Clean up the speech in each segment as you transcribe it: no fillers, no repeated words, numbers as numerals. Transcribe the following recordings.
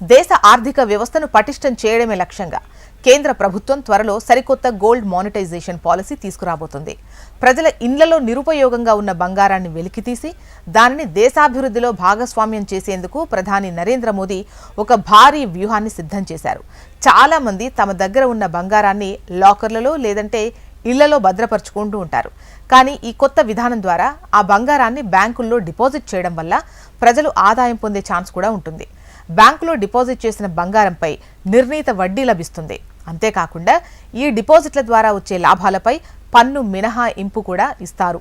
దేశ ఆర్థిక వ్యవస్థను పటిష్టం చేయడమే లక్ష్యంగా కేంద్ర ప్రభుత్వం త్వరలో సరికొత్త గోల్డ్ మానిటైజేషన్ పాలసీ తీసుకురాబోతుంది. ప్రజల ఇళ్లలో నిరుపయోగంగా ఉన్న బంగారాన్ని వెలికితీసి దానిని దేశాభివృద్ధిలో భాగస్వామ్యం చేసేందుకు ప్రధాని నరేంద్ర మోదీ ఒక భారీ వ్యూహాన్ని సిద్ధం చేశారు. చాలా మంది తమ దగ్గర ఉన్న బంగారాన్ని లాకర్లలో లేదంటే ఇళ్లలో భద్రపరుచుకుంటూ ఉంటారు. కానీ ఈ కొత్త విధానం ద్వారా ఆ బంగారాన్ని బ్యాంకుల్లో డిపాజిట్ చేయడం వల్ల ప్రజలు ఆదాయం పొందే ఛాన్స్ కూడా ఉంటుంది. బ్యాంకులో డిపాజిట్ చేసిన బంగారంపై నిర్ణీత వడ్డీ లభిస్తుంది. అంతేకాకుండా ఈ డిపాజిట్ల ద్వారా వచ్చే లాభాలపై పన్ను మినహాయింపు కూడా ఇస్తారు.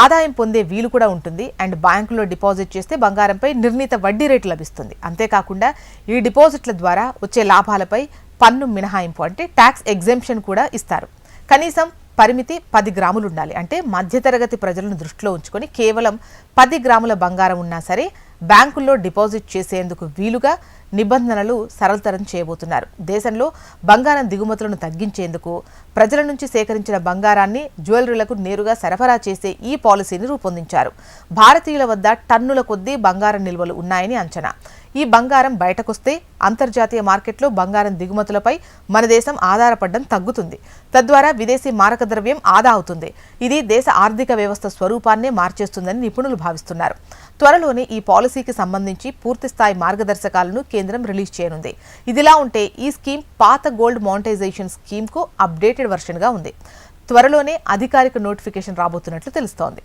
ఆదాయం పొందే వీలు కూడా ఉంటుంది. అండ్ బ్యాంకులో డిపాజిట్ చేస్తే బంగారంపై నిర్ణీత వడ్డీ రేటు లభిస్తుంది. అంతేకాకుండా ఈ డిపాజిట్ల ద్వారా వచ్చే లాభాలపై పన్ను మినహాయింపు అంటే ట్యాక్స్ ఎగ్జెంప్షన్ కూడా ఇస్తారు. కనీసం పరిమితి 10 గ్రాములు ఉండాలి. అంటే మధ్యతరగతి ప్రజలను దృష్టిలో ఉంచుకొని కేవలం 10 గ్రాముల బంగారం ఉన్నా సరే బ్యాంకుల్లో డిపాజిట్ చేసేందుకు వీలుగా నిబంధనలు సరళతరం చేయబోతున్నారు. దేశంలో బంగారం దిగుమతులను తగ్గించేందుకు ప్రజల నుంచి సేకరించిన బంగారాన్ని జ్యువెలరీలకు నేరుగా సరఫరా చేసే ఈ పాలసీని రూపొందించారు. భారతీయుల వద్ద టన్నుల కొద్దీ బంగారం నిల్వలు ఉన్నాయని అంచనా. ఈ బంగారం బయటకొస్తే అంతర్జాతీయ మార్కెట్లో బంగారం దిగుమతులపై మన దేశం ఆధారపడడం తగ్గుతుంది. తద్వారా విదేశీ మారక ద్రవ్యం ఆదా అవుతుంది. ఇది దేశ ఆర్థిక వ్యవస్థ స్వరూపాన్నే మార్చేస్తుందని నిపుణులు భావిస్తున్నారు. త్వరలోనే ఈ పాలసీకి సంబంధించి పూర్తిస్థాయి మార్గదర్శకాలను కేంద్రం రిలీజ్ చేయనుంది. ఇదిలా ఉంటే ఈ స్కీమ్ పాత గోల్డ్ మానిటైజేషన్ స్కీమ్కు అప్డేటెడ్ వర్షన్గా ఉంది. త్వరలోనే అధికారిక నోటిఫికేషన్ రాబోతున్నట్లు తెలుస్తోంది.